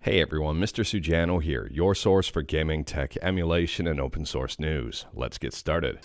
Hey everyone, Mr. Sujano here, your source for gaming, tech, emulation, and open source news. Let's get started.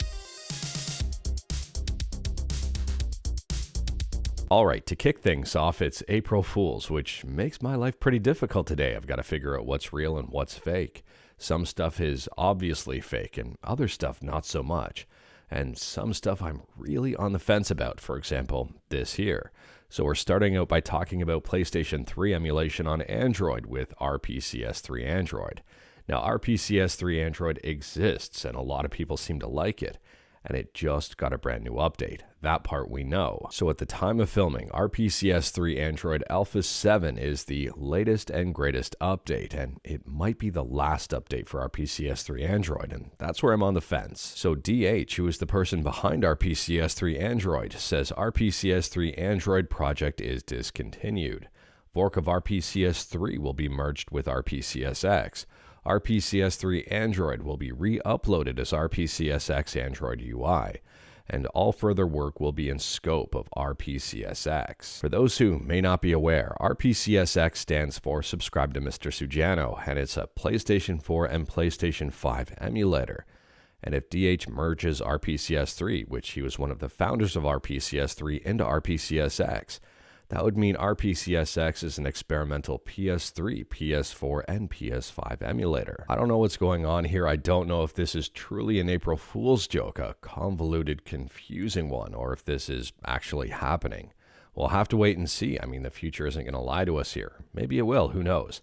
Alright, to kick things off, it's April Fool's, which makes my life pretty difficult today. I've got to figure out what's real and what's fake. Some stuff is obviously fake, and other stuff not so much. And some stuff I'm really on the fence about, for example, this here. So we're starting out by talking about PlayStation 3 emulation on Android with RPCS3 Android. Now, RPCS3 Android exists, and a lot of people seem to like it. And it just got a brand new update. That part we know. So at the time of filming, RPCS3 Android Alpha 7 is the latest and greatest update, and it might be the last update for RPCS3 Android, and that's where I'm on the fence. So DH, who is the person behind RPCS3 Android, says RPCS3 Android project is discontinued. Fork of RPCS3 will be merged with RPCSX. RPCS3 Android will be re-uploaded as RPCSX Android UI, and all further work will be in scope of RPCSX. For those who may not be aware, RPCSX stands for Subscribe to Mr. Sujano, and it's a PlayStation 4 and PlayStation 5 emulator. And if DH merges RPCS3, which he was one of the founders of RPCS3, into RPCSX, that would mean RPCSX is an experimental PS3, PS4, and PS5 emulator. I don't know what's going on here. I don't know if this is truly an April Fool's joke, a convoluted, confusing one, or if this is actually happening. We'll have to wait and see. I mean, the future isn't going to lie to us here. Maybe it will, who knows?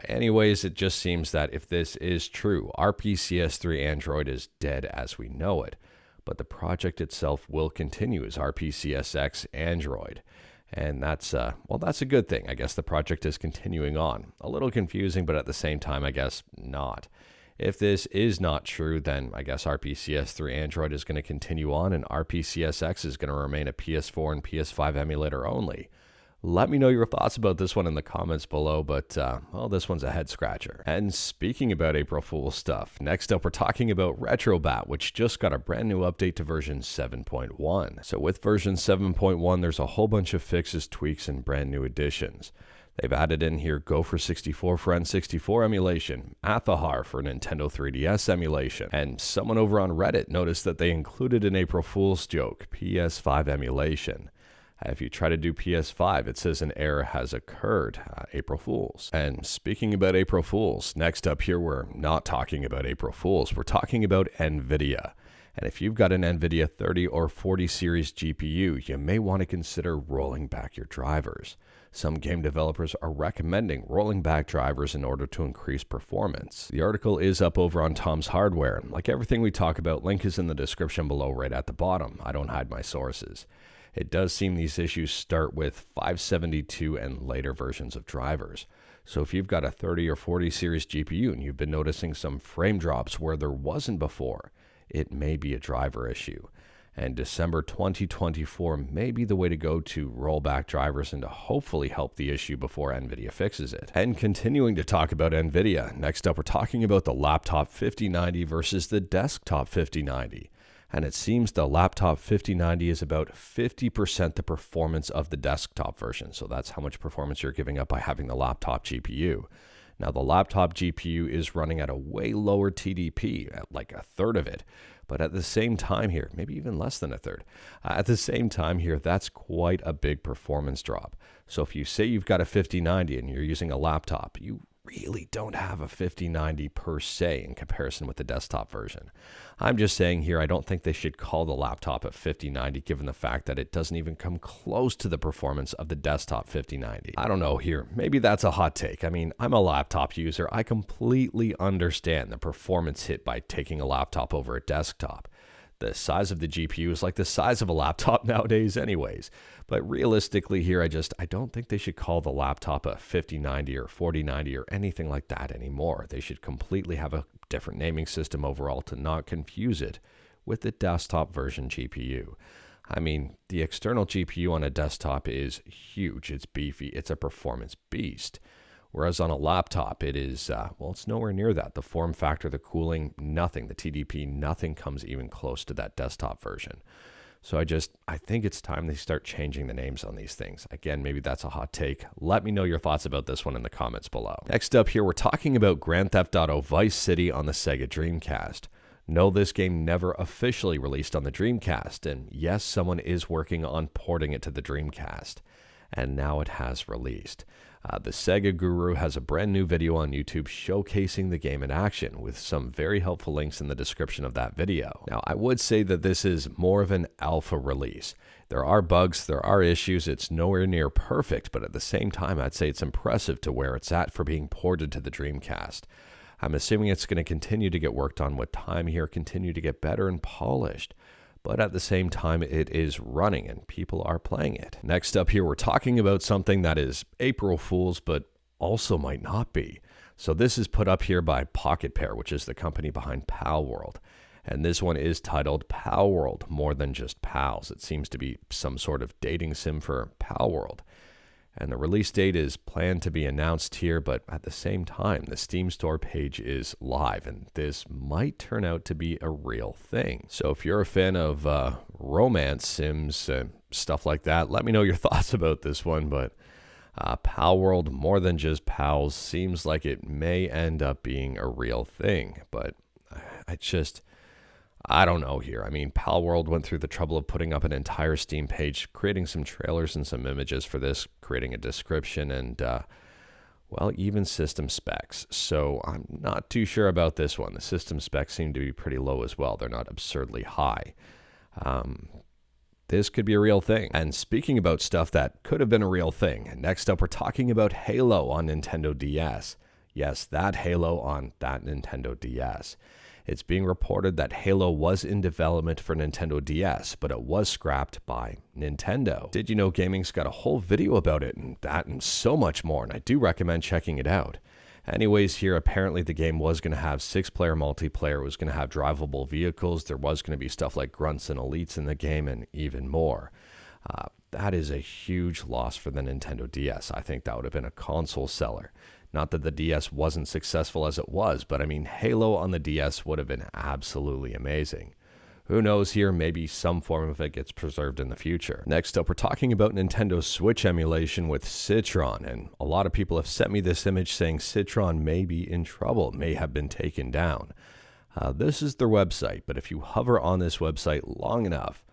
Anyways, it just seems that if this is true, RPCS3 Android is dead as we know it. But the project itself will continue as RPCSX Android. And that's a good thing. I guess the project is continuing on. A little confusing, but at the same time, I guess not. If this is not true, then I guess RPCS3 Android is going to continue on, and RPCSX is going to remain a PS4 and PS5 emulator only. Let me know your thoughts about this one in the comments below, but, well, this one's a head scratcher. And speaking about April Fool's stuff, next up we're talking about Retrobat, which just got a brand new update to version 7.1. So with version 7.1, there's a whole bunch of fixes, tweaks, and brand new additions. They've added in here Go for 64 for N64 emulation, Athahar for Nintendo 3DS emulation, and someone over on Reddit noticed that they included an April Fool's joke, PS5 emulation. If you try to do PS5, it says an error has occurred. April Fools. And speaking about April Fools, next up here, we're not talking about April Fools. We're talking about Nvidia. And if you've got an Nvidia 30 or 40 series GPU, you may want to consider rolling back your drivers. Some game developers are recommending rolling back drivers in order to increase performance. The article is up over on Tom's Hardware. Like everything we talk about, link is in the description below right at the bottom. I don't hide my sources. It does seem these issues start with 572 and later versions of drivers. So if you've got a 30 or 40 series GPU and you've been noticing some frame drops where there wasn't before, it may be a driver issue. And December 2024 may be the way to go to roll back drivers and to hopefully help the issue before Nvidia fixes it. And continuing to talk about Nvidia, next up we're talking about the laptop 5090 versus the desktop 5090. And it seems the laptop 5090 is about 50% the performance of the desktop version. So that's how much performance you're giving up by having the laptop GPU. Now the laptop GPU is running at a way lower TDP, at like a third of it. But at the same time here, maybe even less than a third, at the same time here, that's quite a big performance drop. So if you say you've got a 5090 and you're using a laptop, you really don't have a 5090 per se in comparison with the desktop version. I'm just saying here, I don't think they should call the laptop a 5090 given the fact that it doesn't even come close to the performance of the desktop 5090. I don't know here, maybe that's a hot take. I mean, I'm a laptop user. I completely understand the performance hit by taking a laptop over a desktop. The size of the GPU is like the size of a laptop nowadays anyways. But realistically here, I don't think they should call the laptop a 5090 or 4090 or anything like that anymore. They should completely have a different naming system overall to not confuse it with the desktop version GPU. I mean, the external GPU on a desktop is huge. It's beefy. It's a performance beast. Whereas on a laptop, it is, well, it's nowhere near that. The form factor, the cooling, nothing. The TDP, nothing comes even close to that desktop version. So I think it's time they start changing the names on these things. Again, maybe that's a hot take. Let me know your thoughts about this one in the comments below. Next up here, we're talking about Grand Theft Auto Vice City on the Sega Dreamcast. No, this game never officially released on the Dreamcast, and yes, someone is working on porting it to the Dreamcast, and now it has released. The Sega Guru has a brand new video on YouTube showcasing the game in action, with some very helpful links in the description of that video. Now, I would say that this is more of an alpha release. There are bugs, there are issues, it's nowhere near perfect, but at the same time, I'd say it's impressive to where it's at for being ported to the Dreamcast. I'm assuming it's going to continue to get worked on with time here, continue to get better and polished. But at the same time, it is running and people are playing it. Next up here, we're talking about something that is April Fool's, but also might not be. So this is put up here by Pocket Pair, which is the company behind Palworld. And this one is titled Palworld, More Than Just Pals. It seems to be some sort of dating sim for Palworld. And the release date is planned to be announced here, but at the same time, the Steam store page is live, and this might turn out to be a real thing. So if you're a fan of romance sims, stuff like that, let me know your thoughts about this one, but Palworld, More Than Just Pals, seems like it may end up being a real thing, but I don't know here. I mean, Palworld went through the trouble of putting up an entire Steam page, creating some trailers and some images for this, creating a description, and, well, even system specs. So I'm not too sure about this one. The system specs seem to be pretty low as well. They're not absurdly high. This could be a real thing. And speaking about stuff that could have been a real thing, next up we're talking about Halo on Nintendo DS. Yes, that Halo on that Nintendo DS. It's being reported that Halo was in development for Nintendo DS, but it was scrapped by Nintendo. Did you know Gaming's got a whole video about it, and that and so much more, and I do recommend checking it out. Anyways, here apparently the game was going to have 6-player multiplayer, it was going to have drivable vehicles, there was going to be stuff like grunts and elites in the game, and even more. That is a huge loss for the Nintendo DS. I think that would have been a console seller. Not that the DS wasn't successful as it was, but I mean, Halo on the DS would have been absolutely amazing. Who knows here, maybe some form of it gets preserved in the future. Next up, we're talking about Nintendo Switch emulation with Citron, and a lot of people have sent me this image saying Citron may be in trouble, may have been taken down. This is their website, but if you hover on this website long enough,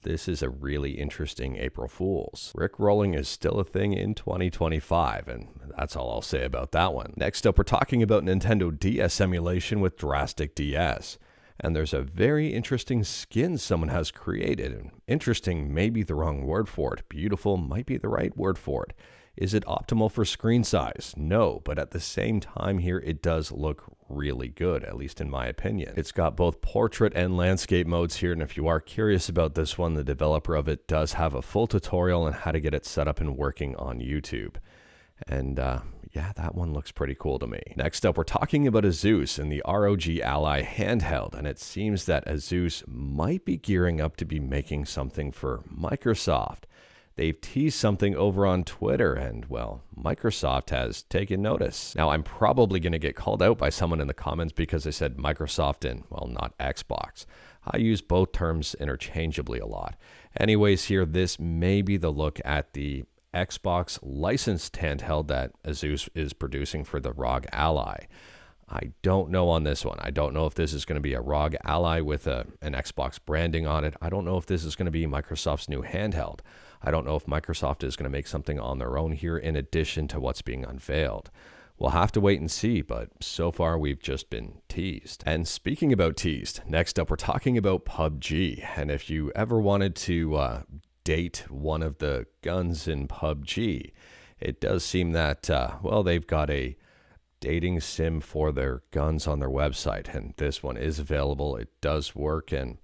this is a really interesting April Fool's. Rickrolling is still a thing in 2025, and that's all I'll say about that one. Next up, we're talking about Nintendo DS emulation with Drastic DS. And there's a very interesting skin someone has created. And interesting may be the wrong word for it. Beautiful might be the right word for it. Is it optimal for screen size? No, but at the same time here, it does look really good, at least in my opinion. It's got both portrait and landscape modes here, and if you are curious about this one, the developer of it does have a full tutorial on how to get it set up and working on YouTube. And yeah, that one looks pretty cool to me. Next up, we're talking about ASUS and the ROG Ally handheld, and it seems that ASUS might be gearing up to be making something for Microsoft. They've teased something over on Twitter, and, well, Microsoft has taken notice. Now, I'm probably going to get called out by someone in the comments because I said Microsoft and, well, not Xbox. I use both terms interchangeably a lot. Anyways, here, this may be the look at the Xbox licensed handheld that ASUS is producing for the ROG Ally. I don't know on this one. I don't know if this is going to be a ROG Ally with an Xbox branding on it. I don't know if this is going to be Microsoft's new handheld. I don't know if Microsoft is going to make something on their own here in addition to what's being unveiled. We'll have to wait and see, but so far we've just been teased. And speaking about teased, next up we're talking about PubG. And if you ever wanted to date one of the guns in PubG, it does seem that, well, they've got a dating sim for their guns on their website, and this one is available. It does work, and,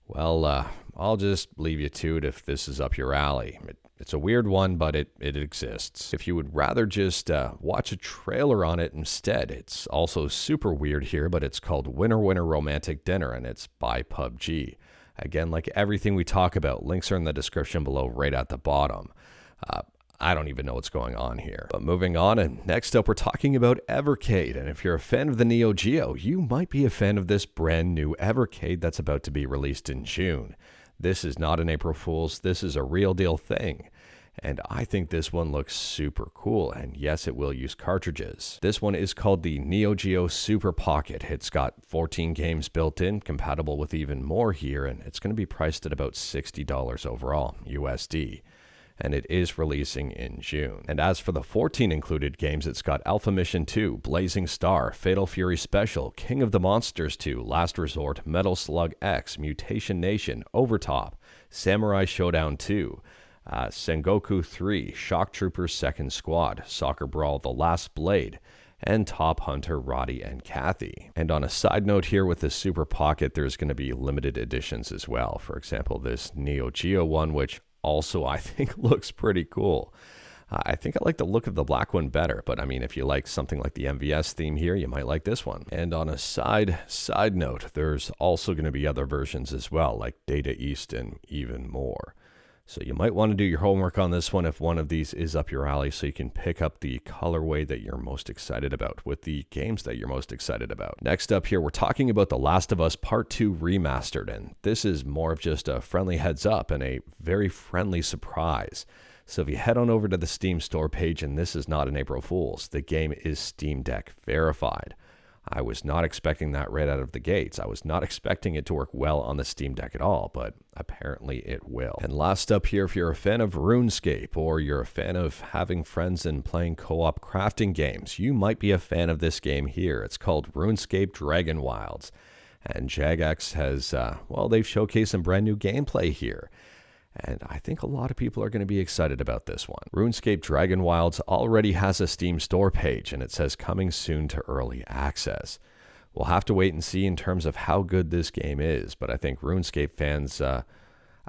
well, I'll just leave you to it if this is up your alley. It's a weird one, but it exists. If you would rather just watch a trailer on it instead, it's also super weird here, but it's called Winner Winner Romantic Dinner, and it's by PubG. Again, like everything we talk about, links are in the description below right at the bottom. I don't even know what's going on here. But moving on, and next up we're talking about Evercade. And if you're a fan of the Neo Geo, you might be a fan of this brand new Evercade that's about to be released in June. This is not an April Fool's. This is a real deal thing. And I think this one looks super cool, and yes, it will use cartridges. This one is called the Neo Geo Super Pocket. It's got 14 games built in, compatible with even more here, and it's going to be priced at about $60 overall, USD. And it is releasing in June. And as for the 14 included games, it's got Alpha Mission 2, Blazing Star, Fatal Fury Special, King of the Monsters 2, Last Resort, Metal Slug X, Mutation Nation, Overtop, Samurai Showdown 2, Sengoku 3, Shock Troopers 2nd Squad, Soccer Brawl The Last Blade, and Top Hunter Roddy and Kathy. And on a side note here with the Super Pocket, there's going to be limited editions as well. For example, this Neo Geo one, which also I think looks pretty cool. I think I like the look of the black one better, but I mean, if you like something like the MVS theme here, you might like this one. And on a side note, there's also going to be other versions as well, like Data East and even more. So you might want to do your homework on this one if one of these is up your alley, so you can pick up the colorway that you're most excited about with the games that you're most excited about. Next up here, we're talking about The Last of Us Part 2 Remastered, and this is more of just a friendly heads up and a very friendly surprise. So if you head on over to the Steam store page, and this is not an April Fool's, the game is Steam Deck verified. I was not expecting that right out of the gates. I was not expecting it to work well on the Steam Deck at all, but apparently it will. And last up here, if you're a fan of RuneScape or you're a fan of having friends and playing co-op crafting games, you might be a fan of this game here. It's called RuneScape Dragonwilds. And Jagex has, they've showcased some brand new gameplay here. And I think a lot of people are going to be excited about this one. RuneScape Dragonwilds already has a Steam store page, and it says coming soon to early access. We'll have to wait and see in terms of how good this game is, but I think RuneScape fans,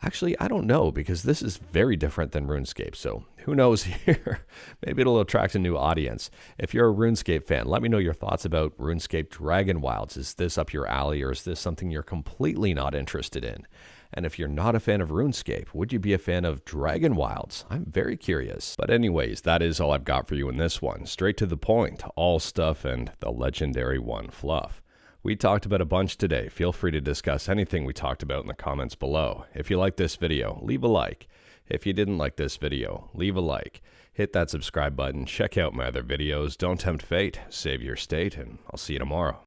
actually, I don't know, because this is very different than RuneScape, so who knows here? Maybe it'll attract a new audience. If you're a RuneScape fan, let me know your thoughts about RuneScape Dragonwilds. Is this up your alley, or is this something you're completely not interested in? And if you're not a fan of RuneScape, would you be a fan of Dragonwilds? I'm very curious. But anyways, that is all I've got for you in this one. Straight to the point, all stuff and the legendary one fluff. We talked about a bunch today. Feel free to discuss anything we talked about in the comments below. If you like this video, leave a like. If you didn't like this video, leave a like. Hit that subscribe button, check out my other videos, don't tempt fate, save your state, and I'll see you tomorrow.